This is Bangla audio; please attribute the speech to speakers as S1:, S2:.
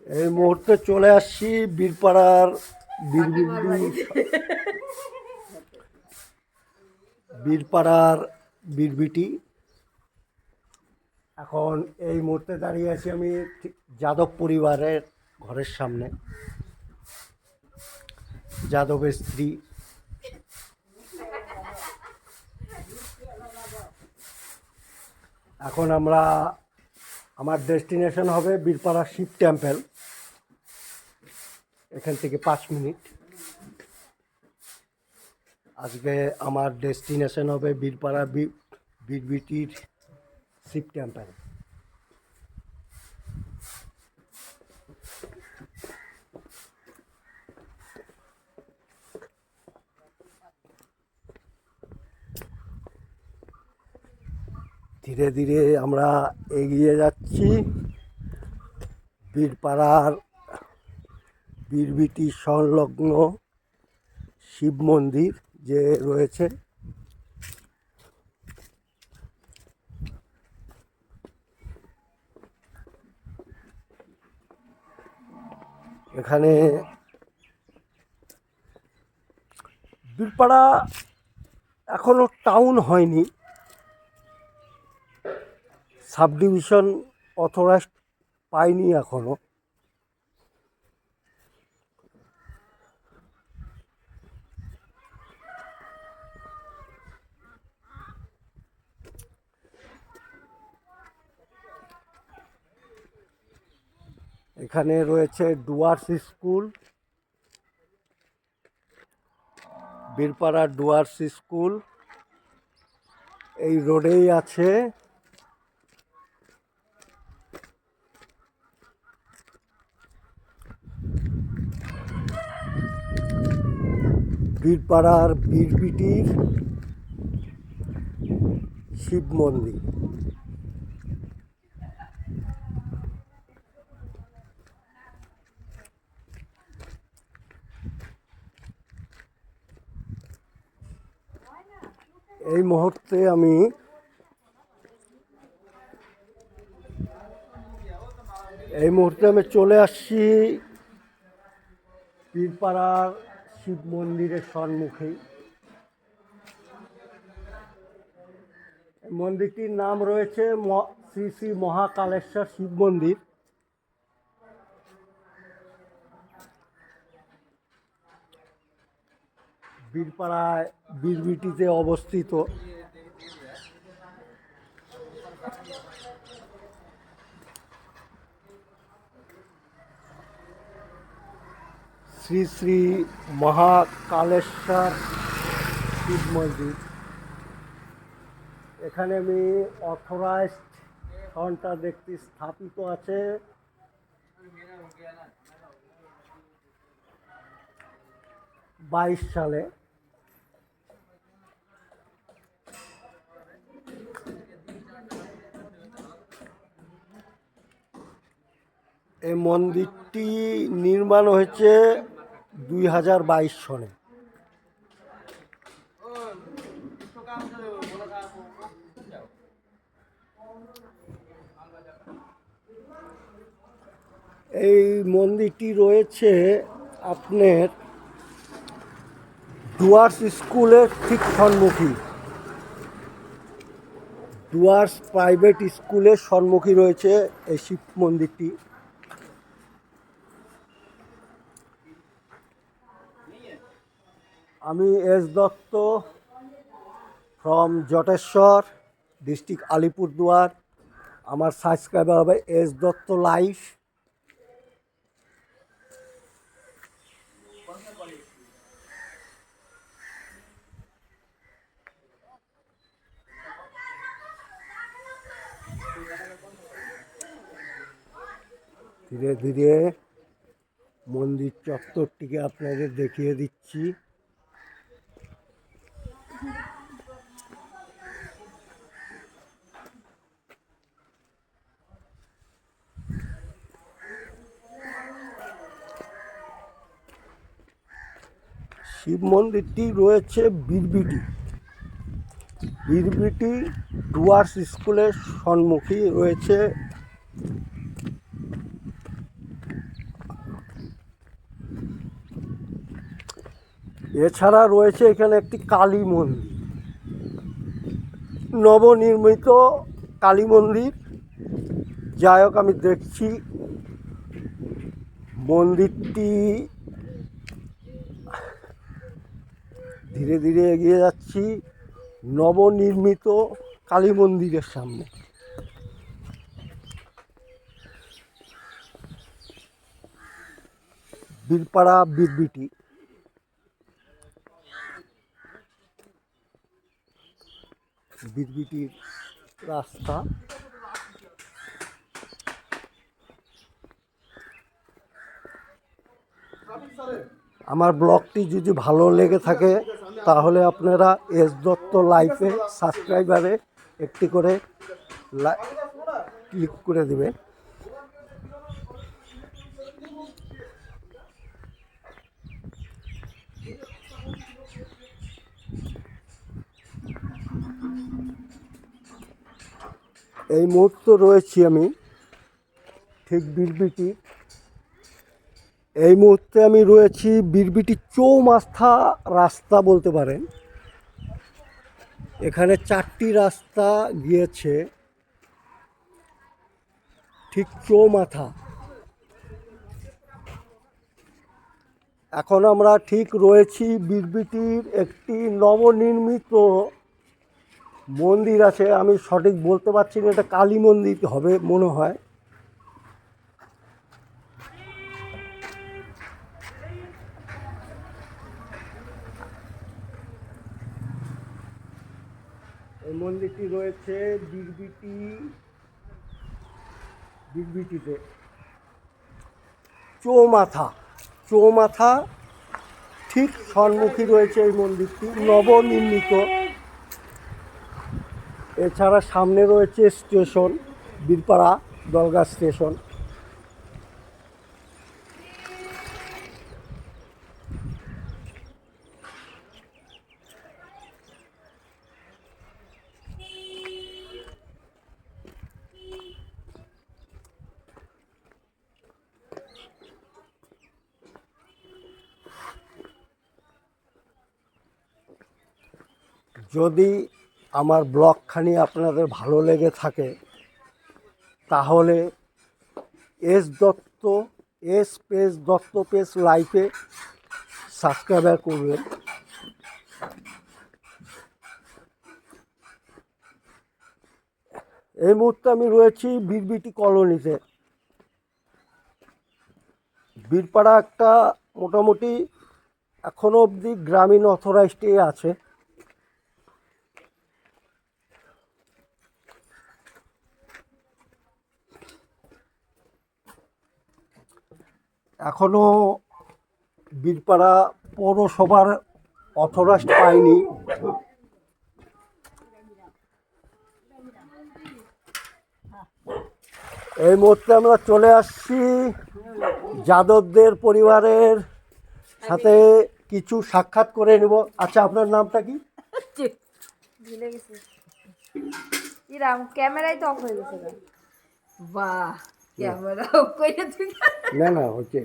S1: এই মুহূর্তে চলে আসছি বীরপাড়ার বীরবিটি বীরপাড়ার বীরবিটি। এখন এই মুহূর্তে দাঁড়িয়ে আছি আমি ঠিক যাদব পরিবারের ঘরের সামনে। যাদবের স্ত্রী। এখন আমার ডেস্টিনেশন হবে বীরপাড়া শিব টেম্পল। এখান থেকে 5 মিনিট। আজকে আমার ডেস্টিনেশন হবে বীরপাড়া বীরবিটির শিব টেম্পল। ধীরে ধীরে আমরা এগিয়ে যাচ্ছি বীরপাড়ার বীরবিটি সংলগ্ন শিব মন্দির যে রয়েছে। এখানে বীরপাড়া এখনো টাউন হয়নি, সাব ডিভিশন অথরাইজ পাইনি এখনো। এখানে রয়েছে ডুয়ার্স স্কুল, বীরপাড়া ডুয়ার্স স্কুল এই রোডেই আছে। বীরপাড়ার বীরবিটির শিব মন্দির। এই মুহূর্তে আমি চলে আসছি বীরপাড়ার শিব মন্দিরের সম্মুখেই। মন্দিরটির নাম রয়েছে শ্রী শ্রী মহাকালেশ্বর শিব মন্দির। বীরপাড়ায় বীরবিটিতে অবস্থিত। শ্রী শ্রী মহাকালেশ্বর শিব মন্দির। এখানে আমি অথরাইজড ঘন্টা দেখতে স্থাপিত আছে। সালে এই মন্দিরটি নির্মাণ হয়েছে 2022 সনে। এই মন্দিরটি রয়েছে আপনার ডুয়ার্স স্কুলের ঠিক সম্মুখী। ডুয়ার্স প্রাইভেট স্কুলের সম্মুখী রয়েছে এই শিব মন্দিরটি। আমি S Dutta from Jateshwar district Alipurduar. আমার সাবস্ক্রাইবার হবে এস দত্ত লাইফ। ধীরে ধীরে মন্দির চত্বরটিকে আপনাদের দেখিয়ে দিচ্ছি। শিব মন্দিরটি রয়েছে বীরবিটি ডুয়ার্স স্কুলের সম্মুখী রয়েছে এছাড়া রয়েছে এখানে একটি কালী মন্দির, নবনির্মিত কালী মন্দির। যাই হোক, আমি দেখছি মন্দিরটি ধীরে ধীরে এগিয়ে যাচ্ছি নবনির্মিত কালী মন্দিরের সামনে। বীরপাড়া বিরবিটি। বিরবিটির রাস্তা। আমার ব্লগটি যদি ভালো লেগে থাকে তাহলে আপনারা এস দত্ত লাইফে সাবস্ক্রাইবারে একটি করে ক্লিক করে দেবে। এই মুহূর্তে রয়েছি আমি ঠিক বিরবিটি। এই মুহূর্তে আমি রয়েছি বিরবিটি চৌমাথা রাস্তা বলতে পারেন। এখানে 4টি রাস্তা গিয়েছে ঠিক চৌমাথা। এখন আমরা ঠিক রয়েছি বিরবিটির একটি নবনির্মিত মন্দির আছে, আমি সঠিক বলতে পারছি না, এটা কালী মন্দির হবে মনে হয়। এই মন্দিরটি রয়েছে বিরবিটিতে চৌমাথা ঠিক সম্মুখী রয়েছে এই মন্দিরটি, নবনির্মিত। এছাড়া সামনে রয়েছে স্টেশন, বীরপাড়া দলগা স্টেশন। যদি আমার ব্লগখানি আপনাদের ভালো লেগে থাকে তাহলে এস দত্ত পেজ লাইফে সাবস্ক্রাইবার করবেন। এই মুহূর্তে আমি রয়েছি বিরবিটি কলোনিতে। বীরপাড়া একটা মোটামুটি এখনো অবধি গ্রামীণ অথরাইজডে আছে। এখনো বীরপাড়া পৌরসভার অথরাইজ পায়নি। এই মুহূর্তে আমরা চলে আসছি যাদবদের পরিবারের সাথে কিছু সাক্ষাৎ করে নেব। আচ্ছা, আপনার নামটা কি?
S2: ক্যামেরাই তো অফ হয়ে গেছে। বাহ, ক্যামেরা অফ করে
S1: না হচ্ছে